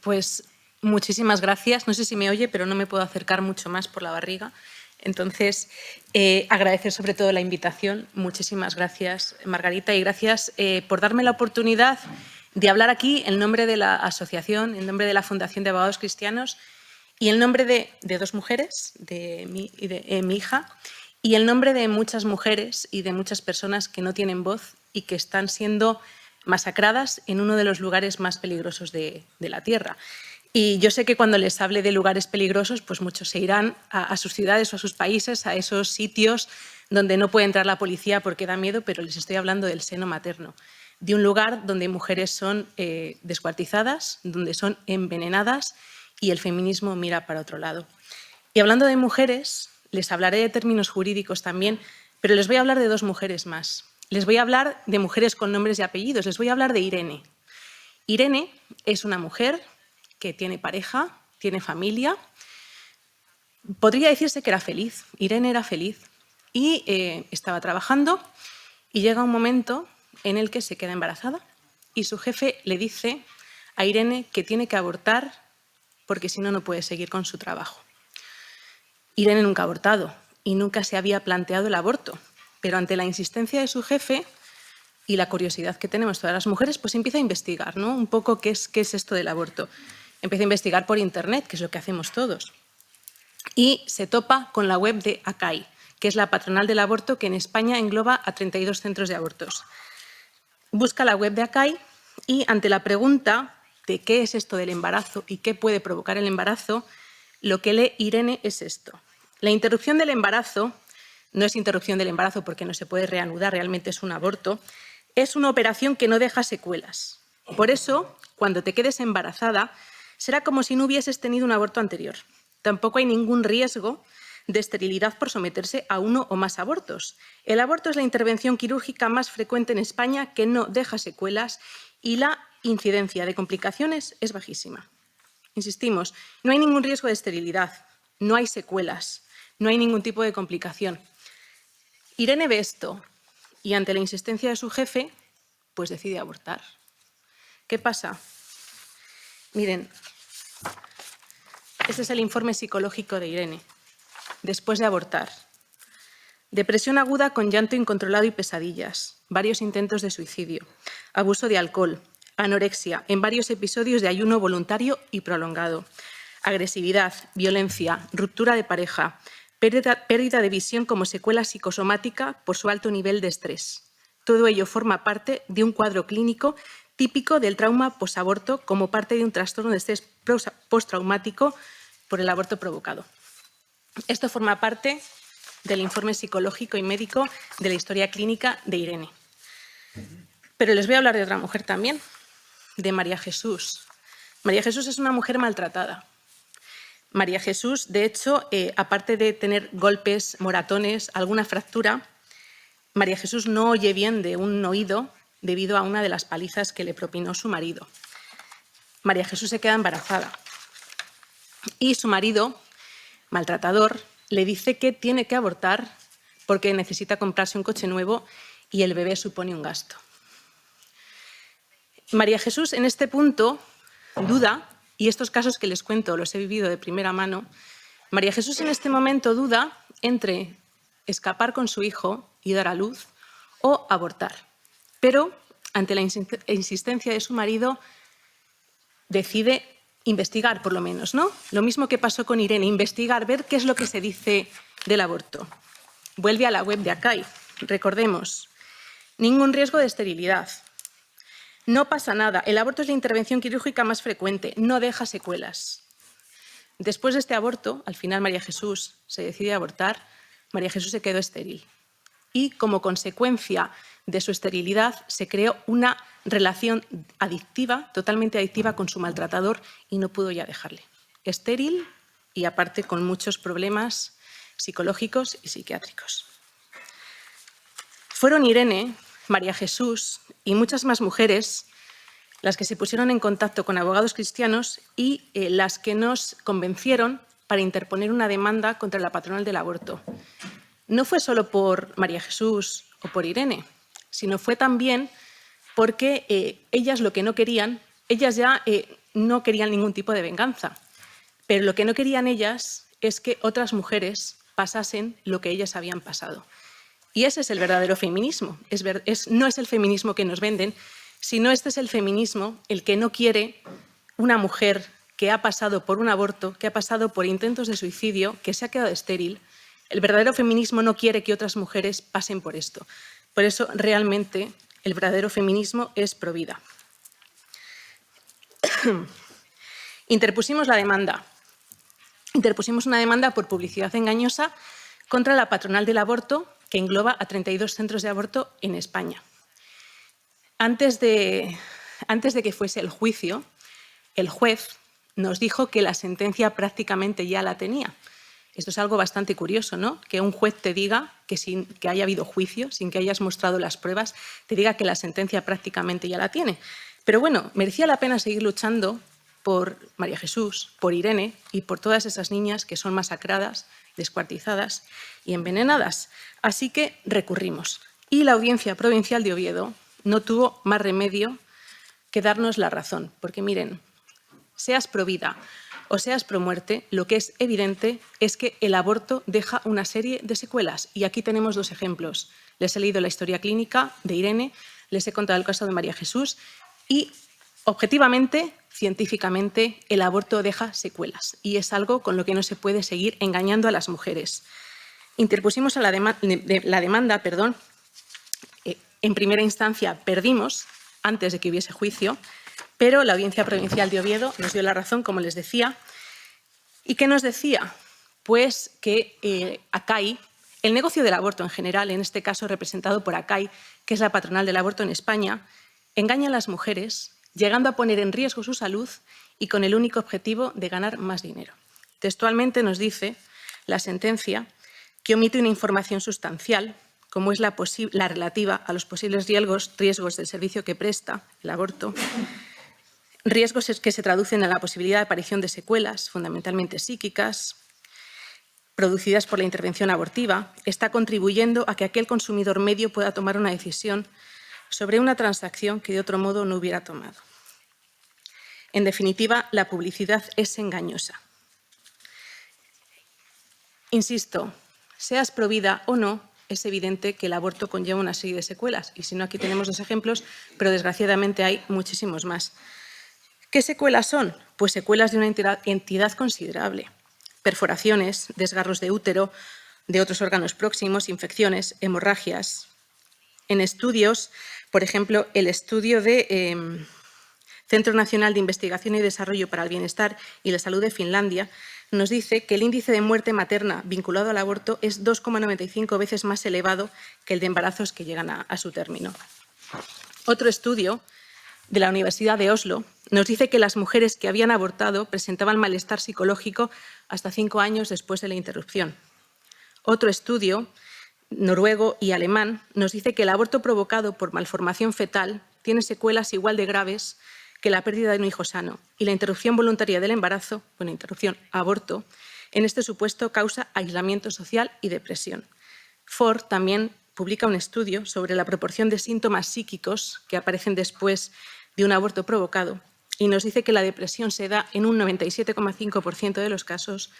Pues muchísimas gracias. No sé si me oye, pero no me puedo acercar mucho más por la barriga. Entonces, agradecer sobre todo la invitación. Muchísimas gracias, Margarita, y gracias por darme la oportunidad de hablar aquí en nombre de la asociación, en nombre de la Fundación de Abogados Cristianos y en nombre de dos mujeres, de mi hija, y en nombre de muchas mujeres y de muchas personas que no tienen voz y que están siendo masacradas en uno de los lugares más peligrosos de la Tierra. Y yo sé que cuando les hable de lugares peligrosos, pues muchos se irán a sus ciudades o a sus países, a esos sitios donde no puede entrar la policía porque da miedo, pero les estoy hablando del seno materno, de un lugar donde mujeres son descuartizadas, donde son envenenadas y el feminismo mira para otro lado. Y hablando de mujeres, les hablaré de términos jurídicos también, pero les voy a hablar de dos mujeres más. Les voy a hablar de mujeres con nombres y apellidos. Les voy a hablar de Irene. Irene es una mujer que tiene pareja, tiene familia. Podría decirse que era feliz. Irene era feliz y estaba trabajando y llega un momento en el que se queda embarazada y su jefe le dice a Irene que tiene que abortar porque si no, no puede seguir con su trabajo. Irene nunca ha abortado y nunca se había planteado el aborto, pero ante la insistencia de su jefe y la curiosidad que tenemos todas las mujeres, pues empieza a investigar, ¿no? Un poco qué es esto del aborto. Empieza a investigar por Internet, que es lo que hacemos todos, y se topa con la web de ACAI, que es la patronal del aborto, que en España engloba a 32 centros de abortos. Busca la web de ACAI y ante la pregunta de qué es esto del embarazo y qué puede provocar el embarazo, lo que lee Irene es esto. La interrupción del embarazo no es interrupción del embarazo porque no se puede reanudar, realmente es un aborto, es una operación que no deja secuelas. Por eso, cuando te quedes embarazada, será como si no hubieses tenido un aborto anterior. Tampoco hay ningún riesgo de esterilidad por someterse a uno o más abortos. El aborto es la intervención quirúrgica más frecuente en España que no deja secuelas y la incidencia de complicaciones es bajísima. Insistimos, no hay ningún riesgo de esterilidad, no hay secuelas, no hay ningún tipo de complicación. Irene ve esto y ante la insistencia de su jefe, pues decide abortar. ¿Qué pasa? Miren, este es el informe psicológico de Irene, después de abortar. Depresión aguda con llanto incontrolado y pesadillas, varios intentos de suicidio, abuso de alcohol, anorexia, en varios episodios de ayuno voluntario y prolongado, agresividad, violencia, ruptura de pareja, pérdida de visión como secuela psicosomática por su alto nivel de estrés. Todo ello forma parte de un cuadro clínico típico del trauma posaborto como parte de un trastorno de estrés postraumático por el aborto provocado. Esto forma parte del informe psicológico y médico de la historia clínica de Irene. Pero les voy a hablar de otra mujer también, de María Jesús. María Jesús es una mujer maltratada. María Jesús, de hecho, aparte de tener golpes, moratones, alguna fractura, María Jesús no oye bien de un oído debido a una de las palizas que le propinó su marido. María Jesús se queda embarazada y su marido, maltratador, le dice que tiene que abortar porque necesita comprarse un coche nuevo y el bebé supone un gasto. María Jesús en este punto duda, y estos casos que les cuento los he vivido de primera mano, María Jesús en este momento duda entre escapar con su hijo y dar a luz o abortar. Pero ante la insistencia de su marido decide investigar, por lo menos, ¿no? Lo mismo que pasó con Irene, investigar, ver qué es lo que se dice del aborto. Vuelve a la web de ACAI. Recordemos, ningún riesgo de esterilidad. No pasa nada. El aborto es la intervención quirúrgica más frecuente. No deja secuelas. Después de este aborto, al final María Jesús se decide a abortar. María Jesús se quedó estéril. Y como consecuencia de su esterilidad se creó una relación adictiva, totalmente adictiva con su maltratador y no pudo ya dejarle. Estéril y aparte con muchos problemas psicológicos y psiquiátricos. Fueron Irene, María Jesús y muchas más mujeres las que se pusieron en contacto con abogados cristianos y las que nos convencieron para interponer una demanda contra la patronal del aborto. No fue solo por María Jesús o por Irene, sino fue también porque ellas lo que no querían, ellas ya no querían ningún tipo de venganza, pero lo que no querían ellas es que otras mujeres pasasen lo que ellas habían pasado. Y ese es el verdadero feminismo. No es el feminismo que nos venden, sino este es el feminismo el que no quiere una mujer que ha pasado por un aborto, que ha pasado por intentos de suicidio, que se ha quedado estéril. El verdadero feminismo no quiere que otras mujeres pasen por esto. Por eso, realmente, el verdadero feminismo es provida. Interpusimos la demanda. Interpusimos una demanda por publicidad engañosa contra la patronal del aborto, que engloba a 32 centros de aborto en España. Antes de que fuese el juicio, el juez nos dijo que la sentencia prácticamente ya la tenía. Esto es algo bastante curioso, ¿no? Que un juez te diga que sin que haya habido juicio, sin que hayas mostrado las pruebas, te diga que la sentencia prácticamente ya la tiene. Pero bueno, merecía la pena seguir luchando por María Jesús, por Irene y por todas esas niñas que son masacradas, descuartizadas y envenenadas. Así que recurrimos. Y la Audiencia Provincial de Oviedo no tuvo más remedio que darnos la razón. Porque miren, seas pro vida o seas pro muerte, lo que es evidente es que el aborto deja una serie de secuelas. Y aquí tenemos dos ejemplos. Les he leído la historia clínica de Irene, les he contado el caso de María Jesús y, objetivamente, científicamente, el aborto deja secuelas. Y es algo con lo que no se puede seguir engañando a las mujeres. Interpusimos la demanda. En primera instancia perdimos antes de que hubiese juicio, pero la Audiencia Provincial de Oviedo nos dio la razón, como les decía. ¿Y qué nos decía? Pues que ACAI, el negocio del aborto en general, en este caso representado por ACAI, que es la patronal del aborto en España, engaña a las mujeres, llegando a poner en riesgo su salud y con el único objetivo de ganar más dinero. Textualmente nos dice la sentencia que omite una información sustancial, como es la relativa a los posibles riesgos del servicio que presta, el aborto, riesgos que se traducen en la posibilidad de aparición de secuelas, fundamentalmente psíquicas, producidas por la intervención abortiva, está contribuyendo a que aquel consumidor medio pueda tomar una decisión sobre una transacción que de otro modo no hubiera tomado. En definitiva, la publicidad es engañosa. Insisto, seas pro vida o no, es evidente que el aborto conlleva una serie de secuelas. Y si no, aquí tenemos dos ejemplos, pero desgraciadamente hay muchísimos más. ¿Qué secuelas son? Pues secuelas de una entidad considerable. Perforaciones, desgarros de útero, de otros órganos próximos, infecciones, hemorragias. En estudios, por ejemplo, el estudio de Centro Nacional de Investigación y Desarrollo para el Bienestar y la Salud de Finlandia, nos dice que el índice de muerte materna vinculado al aborto es 2,95 veces más elevado que el de embarazos que llegan a su término. Otro estudio de la Universidad de Oslo nos dice que las mujeres que habían abortado presentaban malestar psicológico hasta 5 años después de la interrupción. Otro estudio noruego y alemán nos dice que el aborto provocado por malformación fetal tiene secuelas igual de graves que la pérdida de un hijo sano y la interrupción voluntaria del embarazo, aborto, en este supuesto causa aislamiento social y depresión. Ford también publica un estudio sobre la proporción de síntomas psíquicos que aparecen después de un aborto provocado y nos dice que la depresión se da en un 97,5% de los casos,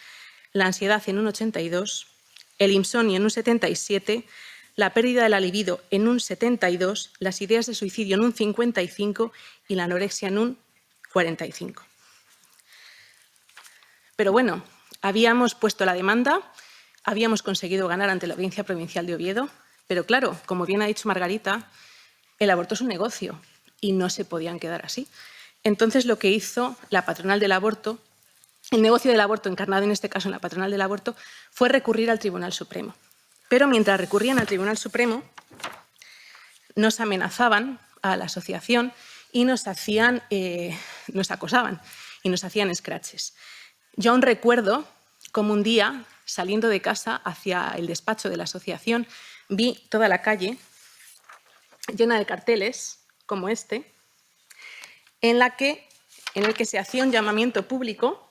la ansiedad en un 82%, el insomnio en un 77%, la pérdida de la libido en un 72%, las ideas de suicidio en un 55% y la anorexia en un 45%. Pero bueno, habíamos puesto la demanda, habíamos conseguido ganar ante la Audiencia Provincial de Oviedo, pero claro, como bien ha dicho Margarita, el aborto es un negocio y no se podían quedar así. Entonces, lo que hizo la patronal del aborto, el negocio del aborto encarnado en este caso en la patronal del aborto, fue recurrir al Tribunal Supremo. Pero mientras recurrían al Tribunal Supremo, nos amenazaban a la asociación y nos acosaban y nos hacían escraches. Yo aún recuerdo cómo un día, saliendo de casa hacia el despacho de la asociación, vi toda la calle llena de carteles como este, en el que se hacía un llamamiento público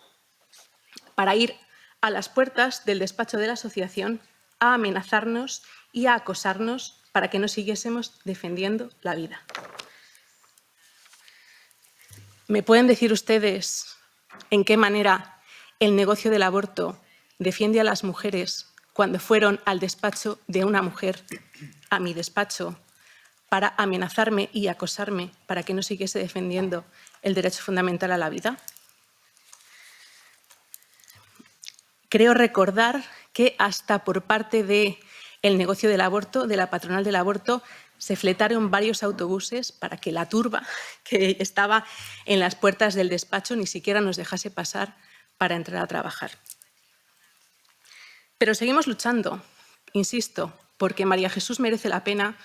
para ir a las puertas del despacho de la asociación a amenazarnos y a acosarnos para que no siguiésemos defendiendo la vida. ¿Me pueden decir ustedes en qué manera el negocio del aborto defiende a las mujeres cuando fueron al despacho de una mujer, a mi despacho, para amenazarme y acosarme para que no siguiese defendiendo el derecho fundamental a la vida? Creo recordar que hasta por parte del negocio del aborto, de la patronal del aborto, se fletaron varios autobuses para que la turba que estaba en las puertas del despacho ni siquiera nos dejase pasar para entrar a trabajar. Pero seguimos luchando, insisto, porque María Jesús merece la pena,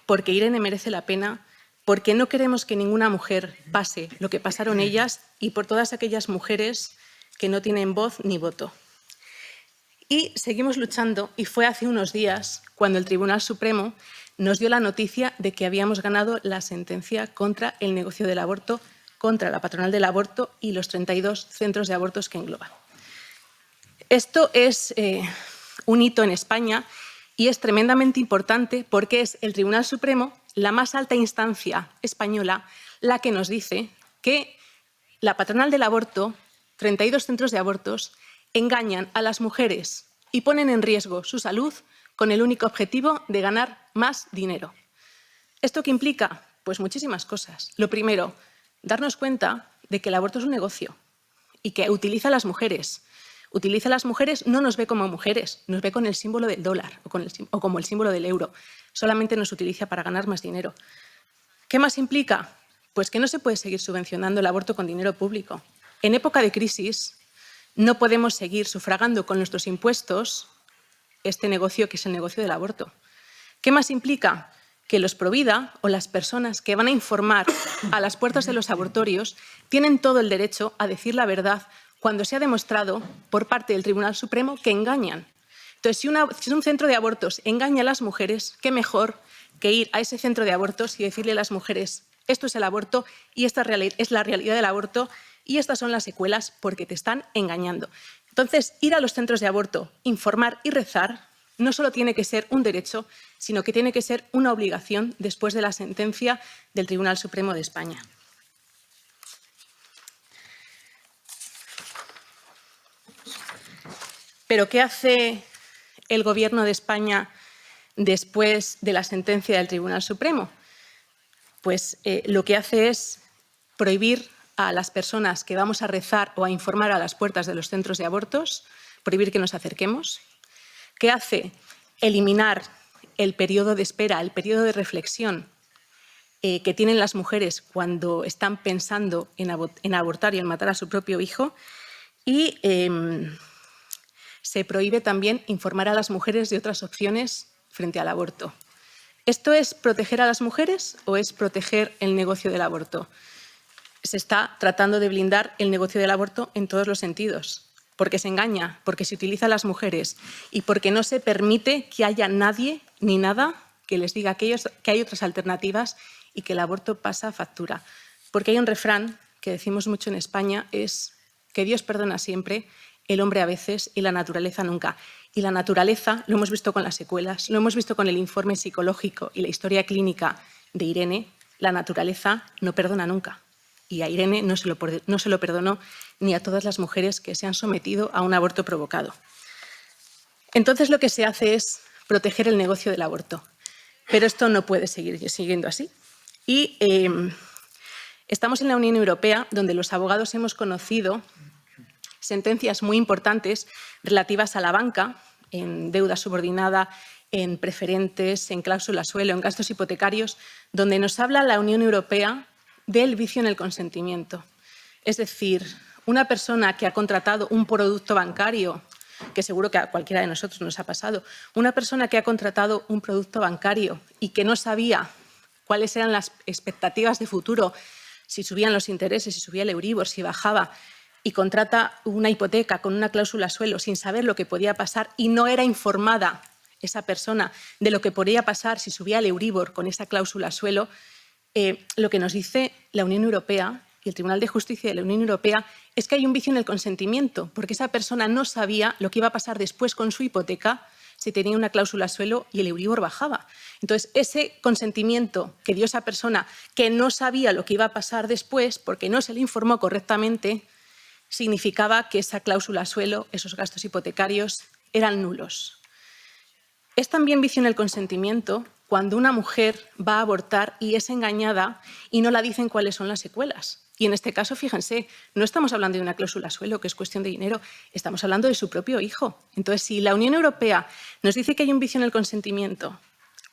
porque Irene merece la pena, porque no queremos que ninguna mujer pase lo que pasaron ellas y por todas aquellas mujeres que no tienen voz ni voto. Y seguimos luchando, y fue hace unos días cuando el Tribunal Supremo nos dio la noticia de que habíamos ganado la sentencia contra el negocio del aborto, contra la patronal del aborto y los 32 centros de abortos que engloba. Esto es un hito en España y es tremendamente importante porque es el Tribunal Supremo, la más alta instancia española, la que nos dice que la patronal del aborto, 32 centros de abortos, engañan a las mujeres y ponen en riesgo su salud con el único objetivo de ganar más dinero. ¿Esto qué implica? Pues muchísimas cosas. Lo primero, darnos cuenta de que el aborto es un negocio y que utiliza a las mujeres. Utiliza a las mujeres, no nos ve como mujeres, nos ve con el símbolo del dólar o como el símbolo del euro. Solamente nos utiliza para ganar más dinero. ¿Qué más implica? Pues que no se puede seguir subvencionando el aborto con dinero público. En época de crisis no podemos seguir sufragando con nuestros impuestos este negocio que es el negocio del aborto. ¿Qué más implica? Que los provida o las personas que van a informar a las puertas de los abortorios tienen todo el derecho a decir la verdad cuando se ha demostrado por parte del Tribunal Supremo que engañan. Entonces, si un centro de abortos engaña a las mujeres, qué mejor que ir a ese centro de abortos y decirle a las mujeres esto es el aborto y esta es la realidad del aborto y estas son las secuelas porque te están engañando. Entonces, ir a los centros de aborto, informar y rezar no solo tiene que ser un derecho, sino que tiene que ser una obligación después de la sentencia del Tribunal Supremo de España. ¿Pero qué hace el Gobierno de España después de la sentencia del Tribunal Supremo? Pues lo que hace es prohibir a las personas que vamos a rezar o a informar a las puertas de los centros de abortos, prohibir que nos acerquemos. ¿Qué hace? Eliminar el periodo de espera, el periodo de reflexión que tienen las mujeres cuando están pensando en abortar y en matar a su propio hijo. Y se prohíbe también informar a las mujeres de otras opciones frente al aborto. ¿Esto es proteger a las mujeres o es proteger el negocio del aborto? Se está tratando de blindar el negocio del aborto en todos los sentidos, porque se engaña, porque se utiliza a las mujeres y porque no se permite que haya nadie ni nada que les diga que hay otras alternativas y que el aborto pasa factura. Porque hay un refrán que decimos mucho en España, es que Dios perdona siempre, el hombre a veces y la naturaleza nunca. Y la naturaleza, lo hemos visto con las secuelas, lo hemos visto con el informe psicológico y la historia clínica de Irene, la naturaleza no perdona nunca. Y a Irene no se lo perdonó ni a todas las mujeres que se han sometido a un aborto provocado. Entonces lo que se hace es proteger el negocio del aborto. Pero esto no puede seguir siguiendo así. Y estamos en la Unión Europea, donde los abogados hemos conocido sentencias muy importantes relativas a la banca, en deuda subordinada, en preferentes, en cláusula suelo, en gastos hipotecarios, donde nos habla la Unión Europea del vicio en el consentimiento. Es decir, una persona que ha contratado un producto bancario, que seguro que a cualquiera de nosotros nos ha pasado, una persona que ha contratado un producto bancario y que no sabía cuáles eran las expectativas de futuro, si subían los intereses, si subía el Euribor, si bajaba, y contrata una hipoteca con una cláusula suelo sin saber lo que podía pasar y no era informada esa persona de lo que podría pasar si subía el Euribor con esa cláusula suelo, lo que nos dice la Unión Europea y el Tribunal de Justicia de la Unión Europea es que hay un vicio en el consentimiento, porque esa persona no sabía lo que iba a pasar después con su hipoteca, si tenía una cláusula suelo y el Euribor bajaba. Entonces, ese consentimiento que dio esa persona que no sabía lo que iba a pasar después porque no se le informó correctamente, significaba que esa cláusula suelo, esos gastos hipotecarios, eran nulos. Es también vicio en el consentimiento cuando una mujer va a abortar y es engañada y no la dicen cuáles son las secuelas. Y en este caso, fíjense, no estamos hablando de una cláusula suelo, que es cuestión de dinero, estamos hablando de su propio hijo. Entonces, si la Unión Europea nos dice que hay un vicio en el consentimiento,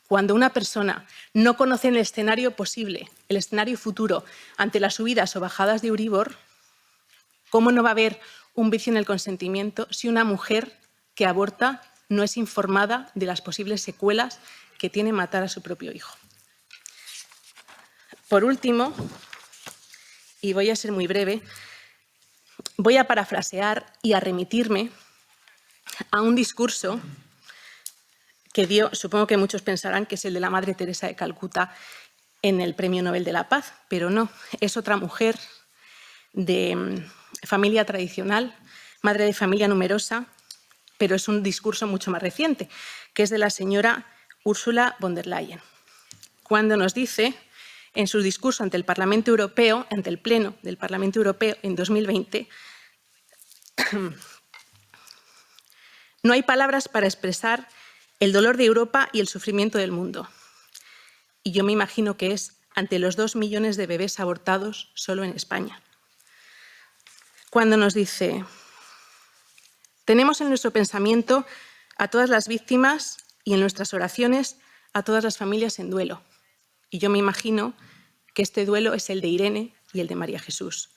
cuando una persona no conoce el escenario posible, el escenario futuro, ante las subidas o bajadas de Euribor, ¿cómo no va a haber un vicio en el consentimiento si una mujer que aborta no es informada de las posibles secuelas que tiene matar a su propio hijo? Por último, y voy a ser muy breve, voy a parafrasear y a remitirme a un discurso que dio, supongo que muchos pensarán que es el de la Madre Teresa de Calcuta en el Premio Nobel de la Paz, pero no, es otra mujer de familia tradicional, madre de familia numerosa, pero es un discurso mucho más reciente, que es de la señora Ursula von der Leyen, cuando nos dice en su discurso ante el Parlamento Europeo, ante el Pleno del Parlamento Europeo en 2020, no hay palabras para expresar el dolor de Europa y el sufrimiento del mundo. Y yo me imagino que es ante los 2 millones de bebés abortados solo en España. Cuando nos dice, tenemos en nuestro pensamiento a todas las víctimas y en nuestras oraciones a todas las familias en duelo. Y yo me imagino que este duelo es el de Irene y el de María Jesús,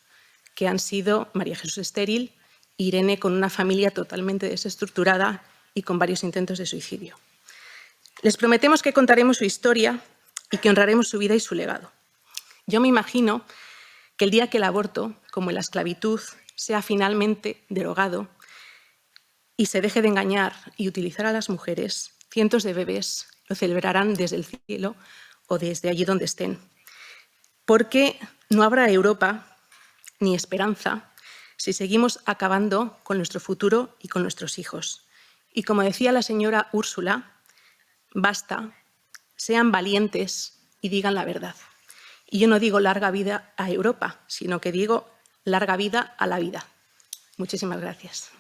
que han sido María Jesús estéril, Irene con una familia totalmente desestructurada y con varios intentos de suicidio. Les prometemos que contaremos su historia y que honraremos su vida y su legado. Yo me imagino que el día que el aborto, como la esclavitud, sea finalmente derogado y se deje de engañar y utilizar a las mujeres, cientos de bebés lo celebrarán desde el cielo o desde allí donde estén. Porque no habrá Europa ni esperanza si seguimos acabando con nuestro futuro y con nuestros hijos. Y como decía la señora Úrsula, basta, sean valientes y digan la verdad. Y yo no digo larga vida a Europa, sino que digo larga vida a la vida. Muchísimas gracias.